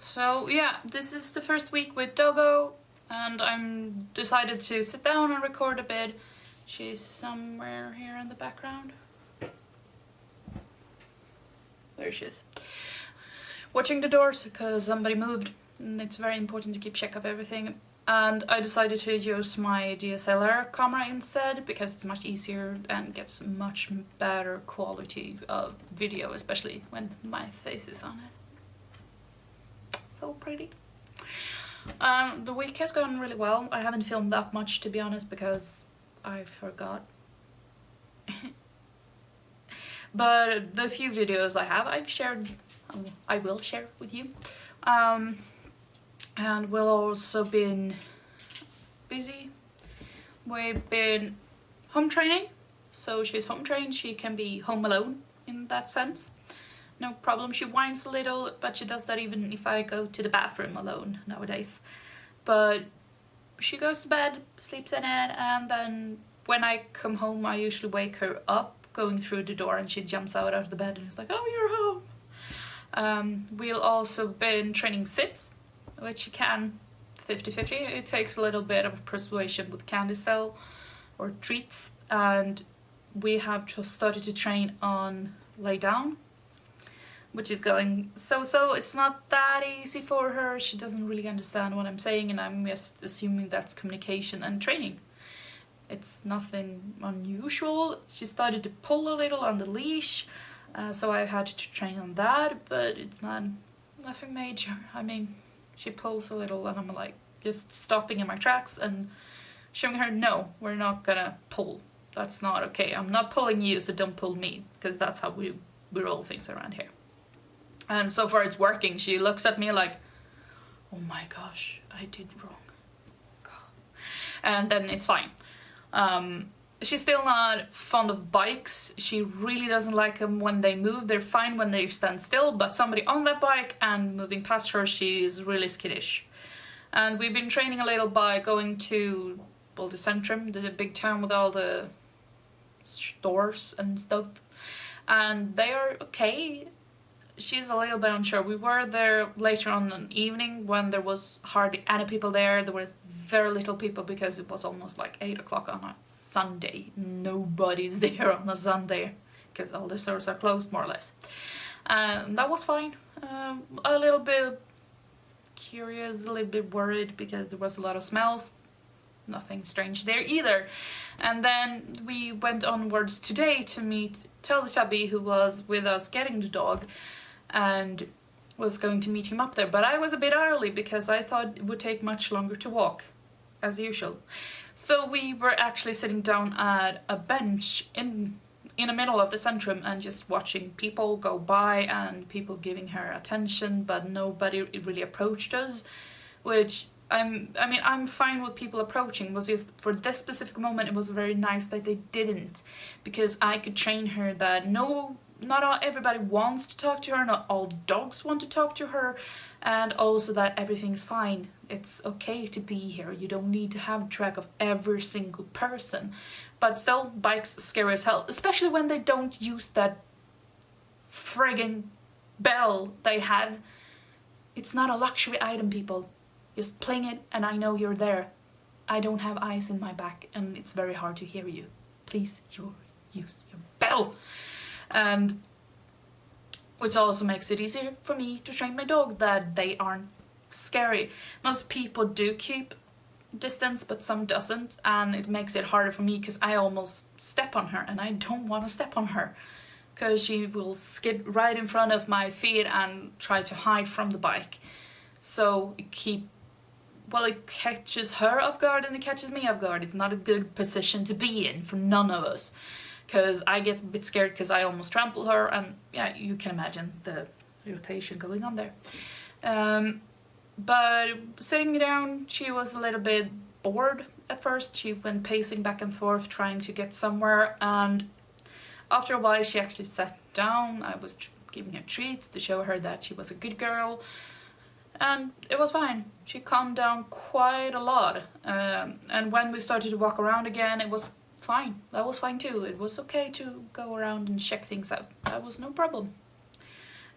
So yeah, this is the first week with Doggo, and I'm decided to sit down and record a bit. She's somewhere here in the background. There she is. Watching the doors because somebody moved, and it's very important to keep check of everything. And I decided to use my DSLR camera instead because it's much easier and gets much better quality of video, especially when my face is on it. So pretty. The week has gone really well. I haven't filmed that much, to be honest, because I forgot. But the few videos I have, I will share with you. And we've also been busy. We've been home training. So she's home trained, she can be home alone in that sense. No problem. She whines a little, but she does that even if I go to the bathroom alone nowadays. But she goes to bed, sleeps in it, and then when I come home I usually wake her up going through the door, and she jumps out of the bed and is like, oh, you're home. We've also been training sits, which she can 50-50. It takes a little bit of persuasion with candy cell or treats, and we have just started to train on lay down, which is going so-so. It's not that easy for her. She doesn't really understand what I'm saying, and I'm just assuming that's communication and training. It's nothing unusual. She started to pull a little on the leash, so I had to train on that, but it's nothing major. I mean, she pulls a little and I'm like just stopping in my tracks and showing her, no, we're not gonna pull. That's not okay. I'm not pulling you, so don't pull me, because that's how we roll things around here. And so far it's working. She looks at me like, oh my gosh, I did wrong. God. And then it's fine. She's still not fond of bikes. She really doesn't like them when they move. They're fine when they stand still, but somebody on that bike and moving past her, she's really skittish. And we've been training a little by going to, well, the Centrum, the big town with all the stores and stuff. And they are okay. She's a little bit unsure. We were there later on in the evening when there was hardly any people there. There was very little people because it was almost like 8 o'clock on a Sunday. Nobody's there on a Sunday because all the stores are closed, more or less. And that was fine. A little bit curious, a little bit worried because there was a lot of smells. Nothing strange there either. And then we went onwards today to meet Teletubby, who was with us getting the dog, and was going to meet him up there. But I was a bit early because I thought it would take much longer to walk, as usual. So we were actually sitting down at a bench in the middle of the Centrum and just watching people go by and people giving her attention, but nobody really approached us, which I'm fine with people approaching. It was just for this specific moment it was very nice that they didn't, because I could train her that not everybody wants to talk to her, not all dogs want to talk to her, and also that everything's fine. It's okay to be here. You don't need to have track of every single person. But still, bikes scare as hell, especially when they don't use that friggin' bell they have. It's not a luxury item, people. Just playing it and I know you're there. I don't have eyes in my back and it's very hard to hear you. Please use your bell. And which also makes it easier for me to train my dog that they aren't scary. Most people do keep distance, but some doesn't, and it makes it harder for me because I almost step on her and I don't want to step on her because she will skid right in front of my feet and try to hide from the bike. So it catches her off guard and it catches me off guard. It's not a good position to be in for none of us, because I get a bit scared because I almost trample her, and yeah, you can imagine the irritation going on there. But sitting me down, she was a little bit bored at first. She went pacing back and forth trying to get somewhere, and after a while she actually sat down. I was giving her treats to show her that she was a good girl, and it was fine. She calmed down quite a lot, and when we started to walk around again, it was fine. That was fine too. It was okay to go around and check things out. That was no problem.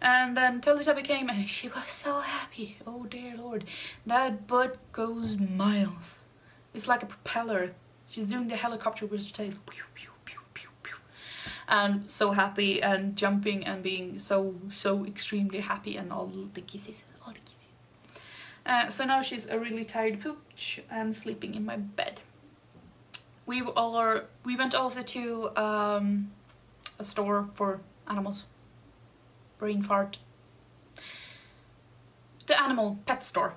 And then Teletubby came and she was so happy. Oh dear Lord, that butt goes miles. It's like a propeller. She's doing the helicopter with her tail. Pew, pew, pew, pew, pew. And so happy and jumping and being so extremely happy, and all the kisses. So now she's a really tired pooch and sleeping in my bed. We went also to a store for animals. Brain fart. The animal pet store.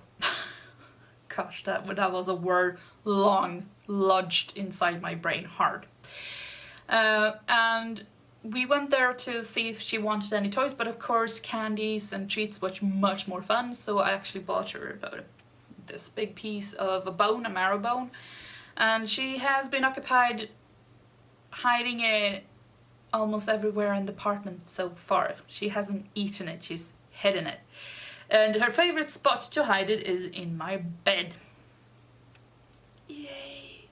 Gosh, that was a word long lodged inside my brain hard. And we went there to see if she wanted any toys, but of course candies and treats was much more fun, so I actually bought her about this big piece of a bone, a marrow bone, and she has been occupied hiding it almost everywhere in the apartment so far. She hasn't eaten it, she's hidden it. And her favorite spot to hide it is in my bed. Yay!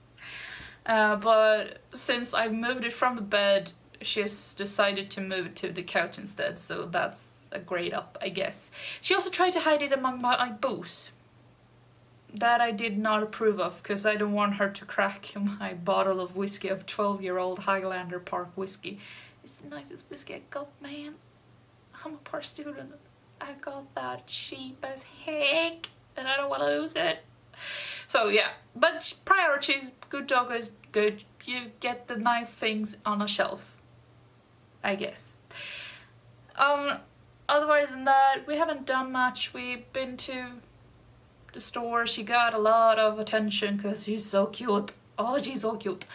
But since I moved it from the bed, she's decided to move it to the couch instead, so that's a grade up, I guess. She also tried to hide it among my booze. That I did not approve of, because I don't want her to crack my bottle of whiskey, of 12-year-old Highlander Park whiskey. It's the nicest whiskey I got, man. I'm a poor student. I got that cheap as heck, and I don't want to lose it. So yeah, but priorities, good dog is good. You get the nice things on a shelf, I guess. Otherwise than that, we haven't done much. We've been to the store. She got a lot of attention because she's so cute. Oh, she's so cute.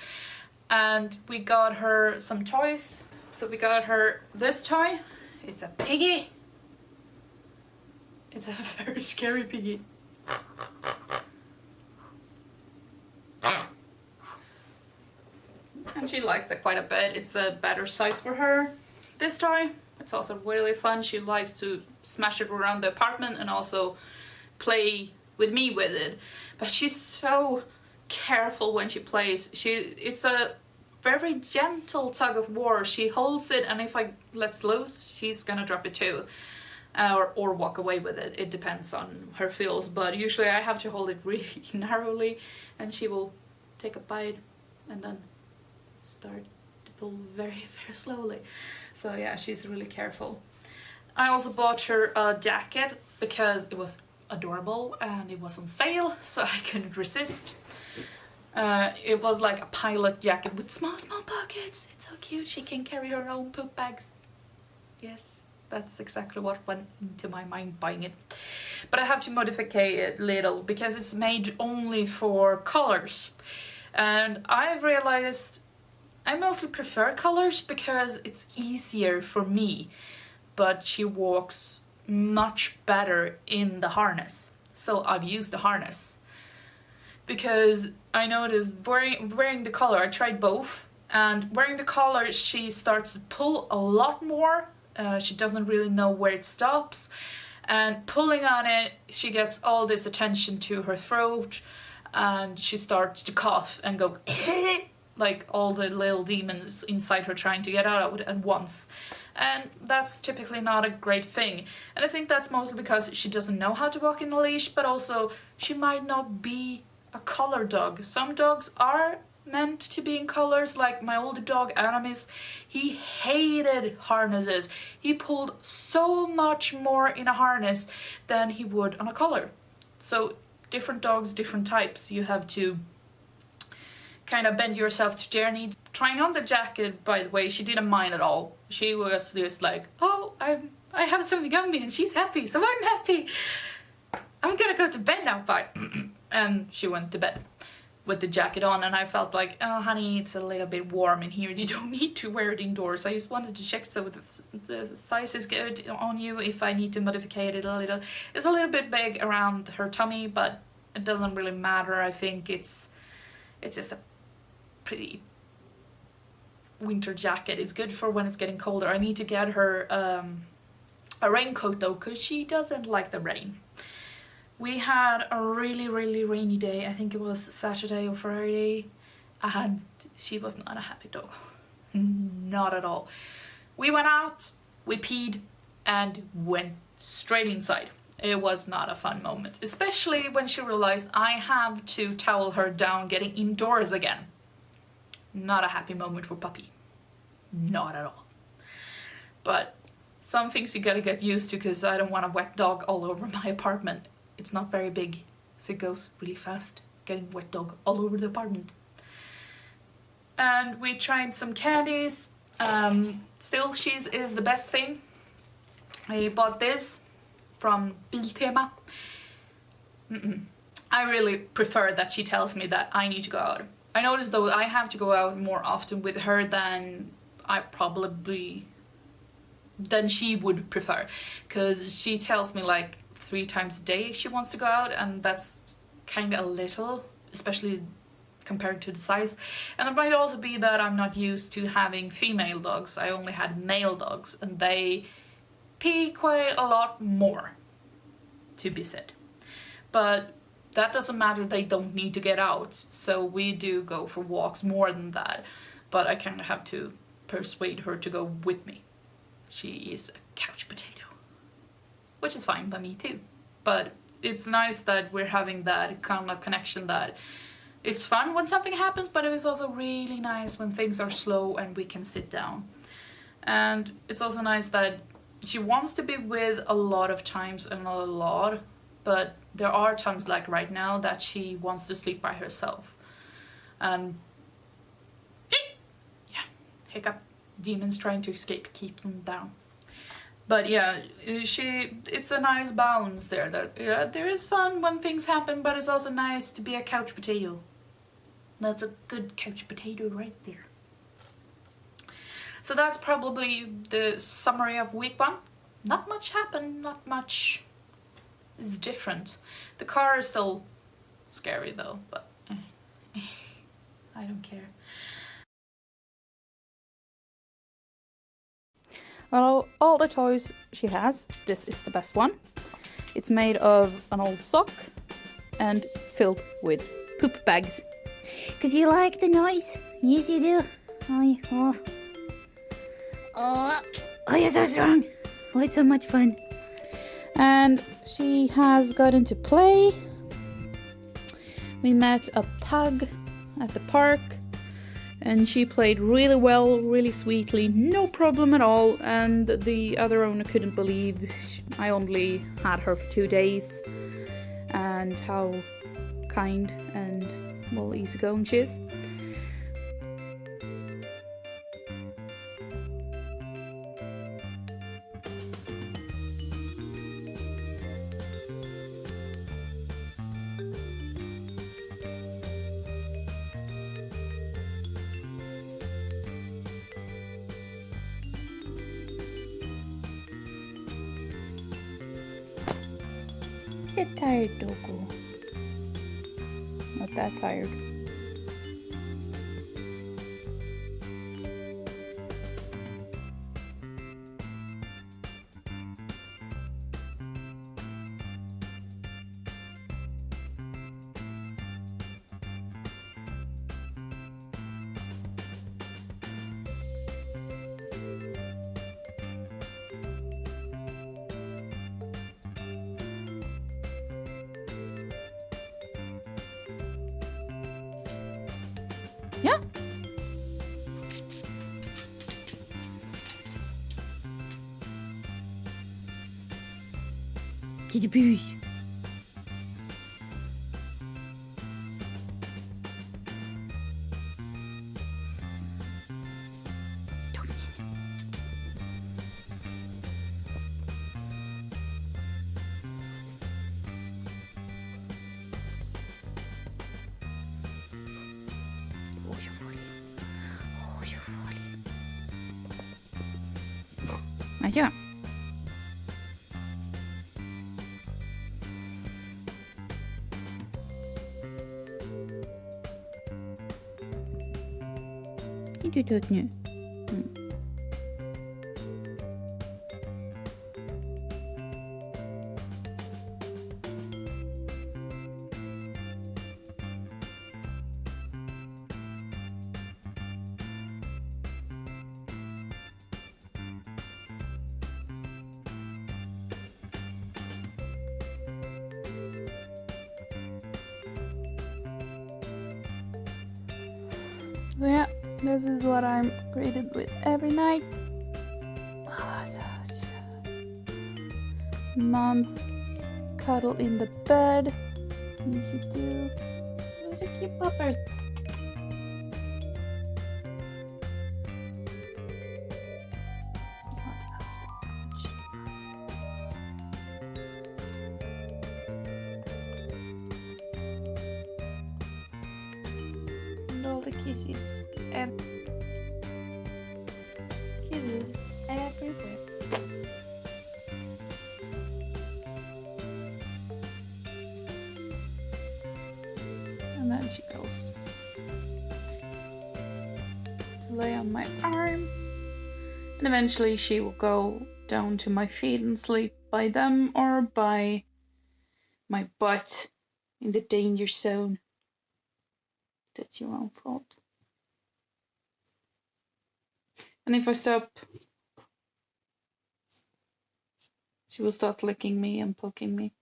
And we got her some toys. So we got her this toy. It's a piggy. It's a very scary piggy. And she likes it quite a bit. It's a better size for her. This toy, it's also really fun. She likes to smash it around the apartment and also play with me with it. But she's so careful when she plays. It's a very gentle tug of war. She holds it, and if I let loose, she's gonna drop it too. Or walk away with it. It depends on her feels, but usually I have to hold it really narrowly, and she will take a bite and then start to pull very, very slowly. So yeah, she's really careful. I also bought her a jacket because it was adorable and it was on sale, so I couldn't resist. It was like a pilot jacket with small pockets. It's so cute. She can carry her own poop bags. Yes, that's exactly what went into my mind buying it. But I have to modify it a little because it's made only for colors. And I've realized I mostly prefer colors because it's easier for me. But she walks much better in the harness. So I've used the harness. Because I noticed wearing the collar, I tried both. And wearing the collar, she starts to pull a lot more. She doesn't really know where it stops, and pulling on it, she gets all this attention to her throat, and she starts to cough and go like all the little demons inside her trying to get out at once. And that's typically not a great thing. And I think that's mostly because she doesn't know how to walk in a leash, but also she might not be a collar dog. Some dogs are meant to be in collars, like my older dog Aramis. He hated harnesses. He pulled so much more in a harness than he would on a collar. So different dogs, different types. You have to kind of bend yourself to their needs. Trying on the jacket, by the way, she didn't mind at all. She was just like, oh, I have something on me and she's happy, so I'm happy. I'm gonna go to bed now, bye. And she went to bed with the jacket on, and I felt like, oh honey, it's a little bit warm in here, you don't need to wear it indoors. I just wanted to check so the size is good on you, if I need to modify it a little. It's a little bit big around her tummy, but it doesn't really matter. I think it's just a pretty winter jacket. It's good for when it's getting colder. I need to get her a raincoat though, because she doesn't like the rain. We had a really rainy day. I think it was Saturday or Friday, and she was not a happy dog. Not at all. We went out, we peed, and went straight inside. It was not a fun moment, especially when she realized I have to towel her down getting indoors again. Not a happy moment for puppy. Not at all. But some things you gotta get used to, because I don't want a wet dog all over my apartment. It's not very big, so it goes really fast, getting wet dog all over the apartment. And we tried some candies. Still, cheese is the best thing. I bought this from Biltema. I really prefer that she tells me that I need to go out. I notice though I have to go out more often with her than than she would prefer, because she tells me like 3 times a day she wants to go out, and that's kind of a little, especially compared to the size. And it might also be that I'm not used to having female dogs. I only had male dogs, and they pee quite a lot more, to be said. But that doesn't matter, they don't need to get out, so we do go for walks more than that. But I kind of have to persuade her to go with me. She is a couch potato, which is fine by me too. But it's nice that we're having that kind of connection, that it's fun when something happens, but it is also really nice when things are slow and we can sit down. And it's also nice that she wants to be with a lot of times, and not a lot, but there are times like right now that she wants to sleep by herself. And yeah, hiccup, demons trying to escape, keep them down. But yeah, it's a nice balance there, that there is fun when things happen, but it's also nice to be a couch potato. That's a good couch potato right there. So that's probably the summary of week 1. Not much happened, not much is different. The car is still scary though, but I don't care. Well, all the toys she has, this is the best one. It's made of an old sock and filled with poop bags. Cause you like the noise? Yes, you do. Oh, you're so strong. Oh, it's so much fun. And she has gotten to play. We met a pug at the park, and she played really well, really sweetly, no problem at all. And the other owner couldn't believe I only had her for 2 days, and how kind and, well, easygoing she is. Is it tired, Doggo? Not that tired. Ja. Kitty buus. Ja. Je doet het nu. So yeah, this is what I'm greeted with every night. Mom's cuddle in the bed. Easy do. He's a cute pupper. And all the kisses. Kisses everywhere. And then she goes to lay on my arm. And eventually she will go down to my feet and sleep by them or by my butt in the danger zone. That's your own fault. And if I stop, she will start licking me and poking me.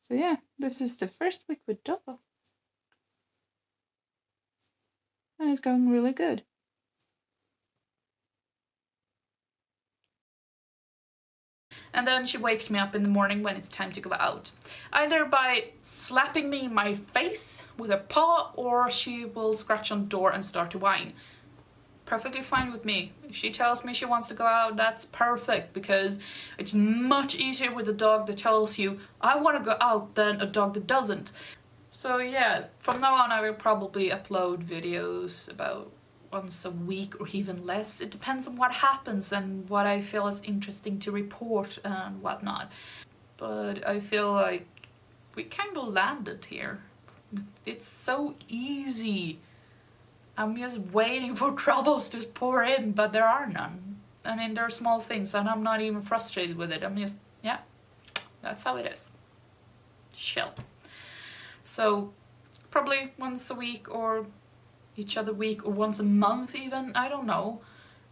So yeah, this is the first week with Doggo. And it's going really good. And then she wakes me up in the morning when it's time to go out. Either by slapping me in my face with her paw, or she will scratch on the door and start to whine. Perfectly fine with me. If she tells me she wants to go out, that's perfect, because it's much easier with a dog that tells you, I want to go out, than a dog that doesn't. So yeah, from now on I will probably upload videos about once a week or even less. It depends on what happens and what I feel is interesting to report and whatnot. But I feel like we kind of landed here. It's so easy. I'm just waiting for troubles to pour in, but there are none. I mean, there are small things and I'm not even frustrated with it. I'm just, yeah, that's how it is. Chill. So probably once a week or each other week or once a month even, I don't know.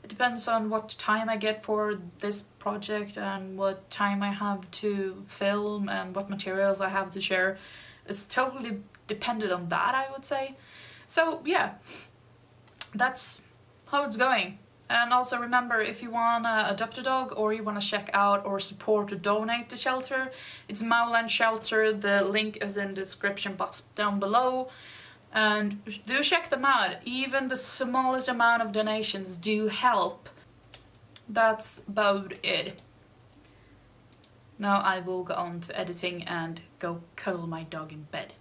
It depends on what time I get for this project and what time I have to film and what materials I have to share. It's totally dependent on that, I would say. So yeah, that's how it's going. And also remember, if you wanna adopt a dog or you wanna check out or support or donate the shelter, it's Maoland Shelter. The link is in the description box down below. And do check them out. Even the smallest amount of donations do help. That's about it. Now I will go on to editing and go cuddle my dog in bed.